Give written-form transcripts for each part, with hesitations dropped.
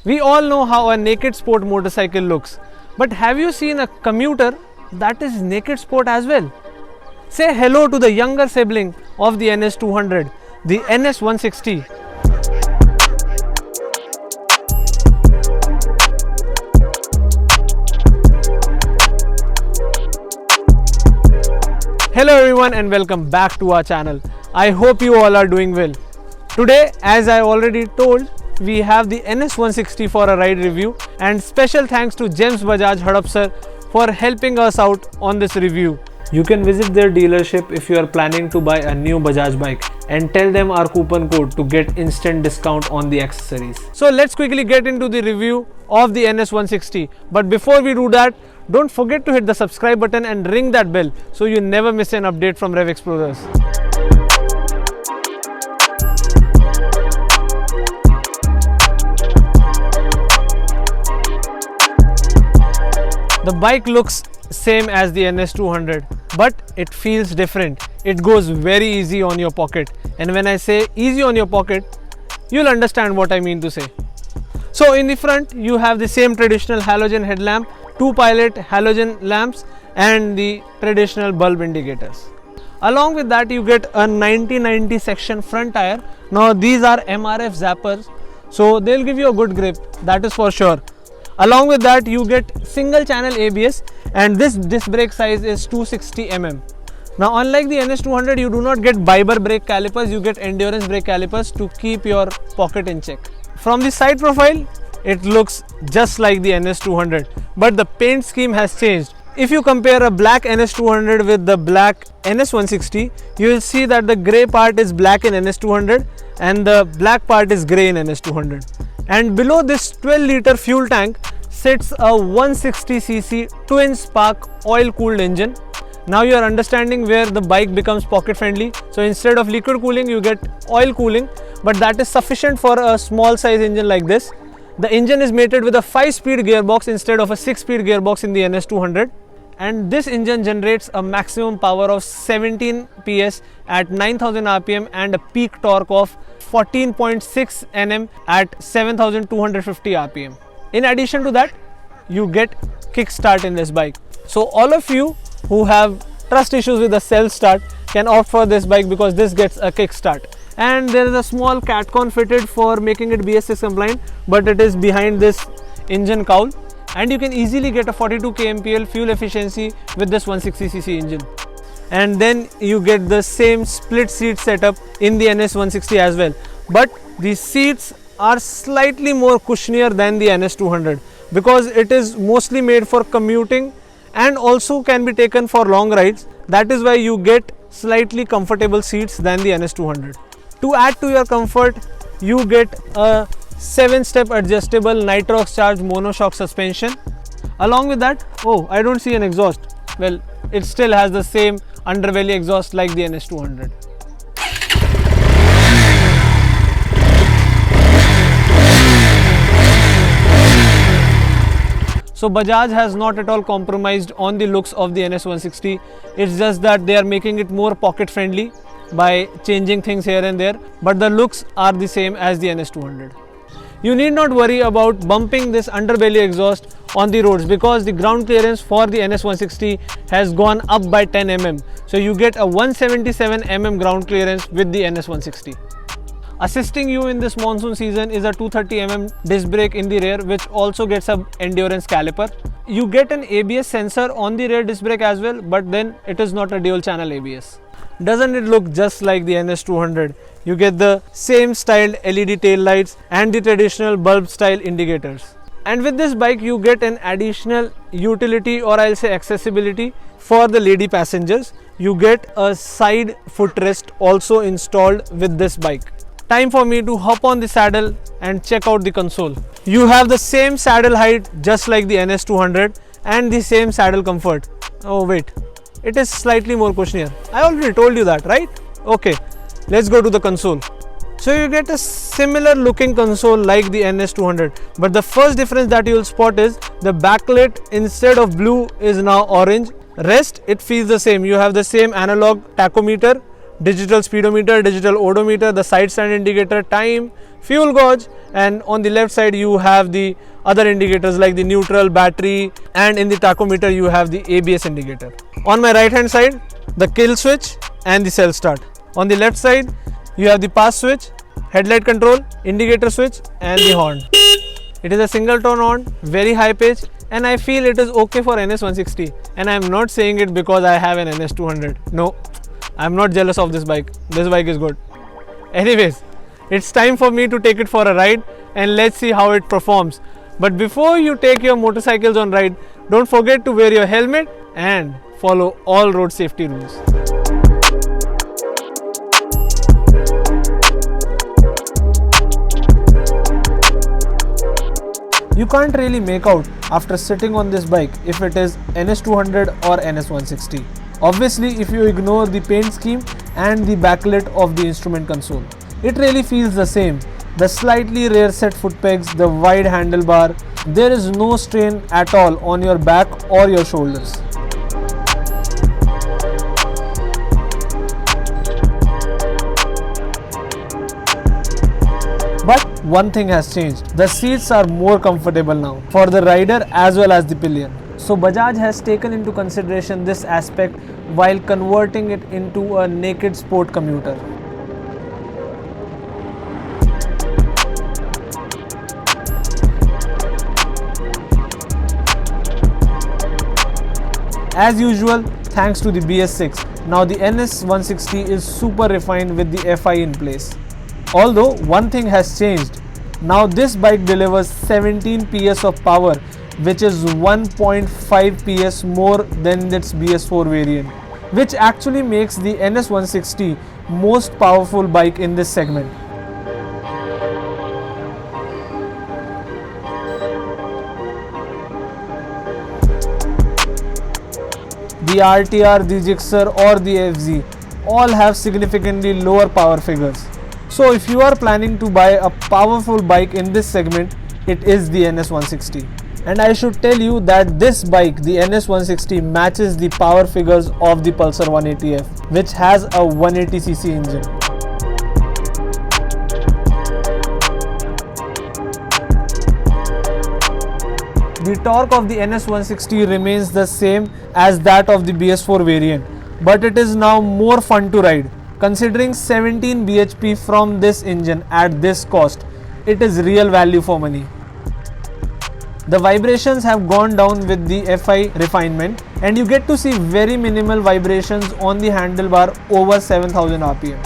We all know how a naked sport motorcycle looks, but have you seen a commuter that is naked sport as well? Say hello to the younger sibling of the NS200, the NS160. Hello everyone and welcome back to our channel. I hope you all are doing well. Today, as I already told, we have the NS160 for a ride review, and special thanks to Gems Bajaj Hadapsar for helping us out on this review. You can visit their dealership if you are planning to buy a new Bajaj bike and tell them our coupon code to get instant discount on the accessories. So let's quickly get into the review of the NS160. But before we do that, don't forget to hit the subscribe button and ring that bell so you never miss an update from Rev Explorers. The bike looks same as the NS200, but it feels different. It goes very easy on your pocket, and when I say easy on your pocket, you'll understand what I mean to say. So in the front you have the same traditional halogen headlamp, two pilot halogen lamps and the traditional bulb indicators. Along with that you get a 90/90 section front tire. Now these are MRF zappers, so they'll give you a good grip, that is for sure. Along with that you get single channel ABS, and this disc brake size is 260 mm. Now unlike the NS200, you do not get Biber brake calipers, you get endurance brake calipers to keep your pocket in check. From the side profile, it looks just like the NS200, but the paint scheme has changed. If you compare a black NS200 with the black NS160, you will see that the grey part is black in NS200 and the black part is grey in NS200. And below this 12-liter fuel tank sits a 160cc twin spark oil cooled engine. Now you are understanding where the bike becomes pocket friendly. So instead of liquid cooling you get oil cooling, but that is sufficient for a small size engine like this. The engine is mated with a 5-speed gearbox instead of a 6-speed gearbox in the NS200, and this engine generates a maximum power of 17 PS at 9000 rpm and a peak torque of 14.6 Nm at 7250 rpm. In addition to that, you get kickstart in this bike. So all of you who have trust issues with the self start can opt for this bike because this gets a kickstart. And there is a small catcon fitted for making it BS6 compliant, but it is behind this engine cowl, and you can easily get a 42 kmpl fuel efficiency with this 160cc engine. And then you get the same split seat setup in the NS160 as well, but the seats are slightly more cushionier than the NS200 because it is mostly made for commuting and also can be taken for long rides. That is why you get slightly comfortable seats than the NS200. To add to your comfort, you get a 7-step adjustable nitrox charged monoshock suspension. Along with that, oh, I don't see an exhaust. Well, it still has the same underbelly exhaust like the NS200. So Bajaj has not at all compromised on the looks of the NS160. It's just that they are making it more pocket friendly by changing things here and there, but the looks are the same as the NS200. You need not worry about bumping this underbelly exhaust on the roads because the ground clearance for the NS160 has gone up by 10 mm. So you get a 177 mm ground clearance with the NS160. Assisting you in this monsoon season is a 230 mm disc brake in the rear, which also gets an endurance caliper. You get an ABS sensor on the rear disc brake as well, but then it is not a dual channel ABS. Doesn't it look just like the NS200? You get the same styled LED tail lights and the traditional bulb style indicators. And with this bike you get an additional utility, or I'll say accessibility, for the lady passengers. You get a side footrest also installed with this bike. Time for me to hop on the saddle and check out the console. You have the same saddle height just like the NS200 and the same saddle comfort. Oh wait, it is slightly more cushionier. I already told you that, right? Okay, let's go to the console. So you get a similar looking console like the NS200, but the first difference that you will spot is the backlit instead of blue is now orange. Rest, it feels the same. You have the same analog tachometer, digital speedometer, digital odometer, the side stand indicator, time, fuel gauge, and on the left side you have the other indicators like the neutral, battery, and in the tachometer you have the ABS indicator. On my right hand side, the kill switch and the cell start. On the left side you have the pass switch, headlight control, indicator switch, and the horn. It is a single tone horn, very high pitch, and I feel it is okay for NS160, and I am not saying it because I have an NS200. No, I am not jealous of this bike. This bike is good. Anyways, it's time for me to take it for a ride and let's see how it performs. But before you take your motorcycles on ride, don't forget to wear your helmet and follow all road safety rules. You can't really make out after sitting on this bike if it is NS200 or NS160. Obviously, if you ignore the paint scheme and the backlit of the instrument console, it really feels the same. The slightly rear set foot pegs, the wide handlebar, there is no strain at all on your back or your shoulders. But one thing has changed. The seats are more comfortable now for the rider as well as the pillion. So Bajaj has taken into consideration this aspect while converting it into a naked sport commuter. As usual, thanks to the BS6, now the NS160 is super refined with the FI in place. Although one thing has changed, now this bike delivers 17 PS of power, which is 1.5 PS more than its BS4 variant, which actually makes the NS160 most powerful bike in this segment. The RTR, the Gixxer or the FZ all have significantly lower power figures. So if you are planning to buy a powerful bike in this segment, it is the NS160. And I should tell you that this bike, the NS160, matches the power figures of the Pulsar 180F, which has a 180cc engine. The torque of the NS160 remains the same as that of the BS4 variant, but it is now more fun to ride. Considering 17 bhp from this engine at this cost, it is real value for money. The vibrations have gone down with the FI refinement and you get to see very minimal vibrations on the handlebar over 7000 rpm.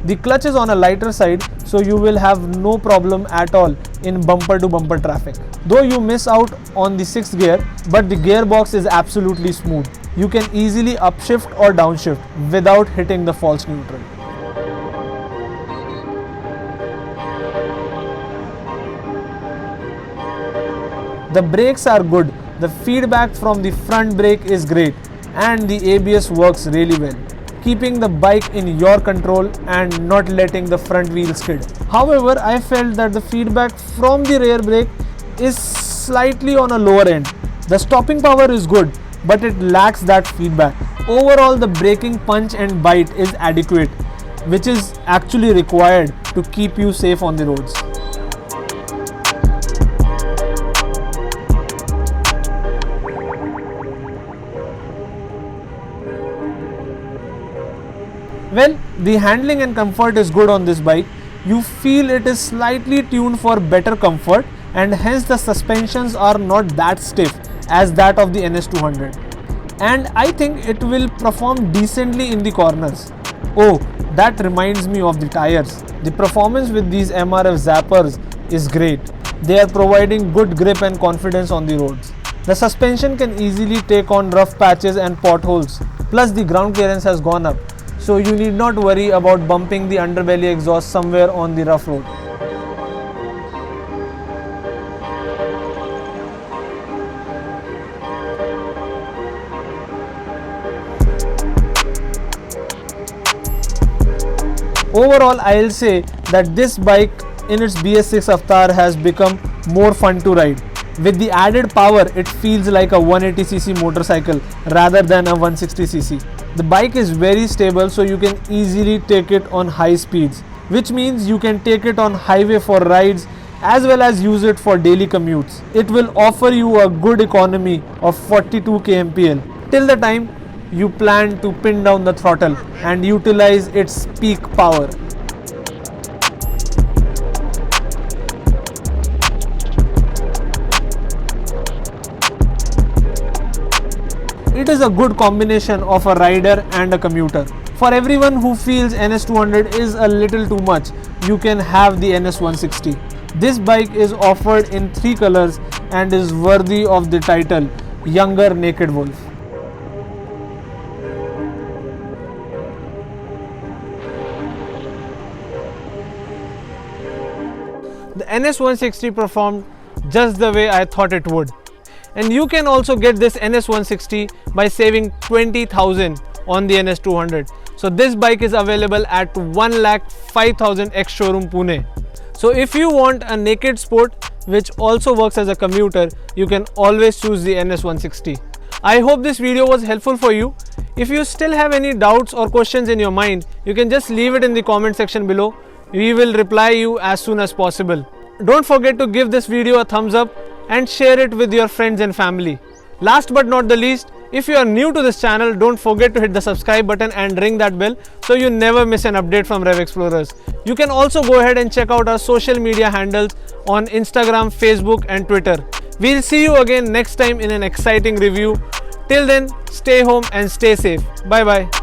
The clutch is on a lighter side, so you will have no problem at all in bumper to bumper traffic. Though you miss out on the 6th gear, but the gearbox is absolutely smooth. You can easily upshift or downshift without hitting the false neutral. The brakes are good, the feedback from the front brake is great, and the ABS works really well, keeping the bike in your control and not letting the front wheel skid. However, I felt that the feedback from the rear brake is slightly on a lower end. The stopping power is good, but it lacks that feedback. Overall, the braking punch and bite is adequate, which is actually required to keep you safe on the roads. Well, the handling and comfort is good on this bike. You feel it is slightly tuned for better comfort and hence the suspensions are not that stiff as that of the NS200. And I think it will perform decently in the corners. Oh, that reminds me of the tires. The performance with these MRF zappers is great. They are providing good grip and confidence on the roads. The suspension can easily take on rough patches and potholes. Plus the ground clearance has gone up, so you need not worry about bumping the underbelly exhaust somewhere on the rough road. Overall, I'll say that this bike in its BS6 avatar has become more fun to ride. With the added power, it feels like a 180cc motorcycle rather than a 160cc. The bike is very stable, so you can easily take it on high speeds, which means you can take it on highway for rides as well as use it for daily commutes. It will offer you a good economy of 42 kmpl till the time you plan to pin down the throttle and utilize its peak power. It is a good combination of a rider and a commuter. For everyone who feels NS200 is a little too much, you can have the NS160. This bike is offered in 3 colors and is worthy of the title Younger Naked Wolf. The NS160 performed just the way I thought it would. And you can also get this NS160 by saving 20,000 on the NS200. So this bike is available at 1,05,000 X Showroom Pune. So if you want a naked sport which also works as a commuter, you can always choose the NS160. I hope this video was helpful for you. If you still have any doubts or questions in your mind, you can just leave it in the comment section below. We will reply you as soon as possible. Don't forget to give this video a thumbs up and share it with your friends and family. Last but not the least, if you are new to this channel, don't forget to hit the subscribe button and ring that bell so you never miss an update from Rev Explorers. You can also go ahead and check out our social media handles on Instagram, Facebook and Twitter. We'll see you again next time in an exciting review. Till then, stay home and stay safe. Bye bye.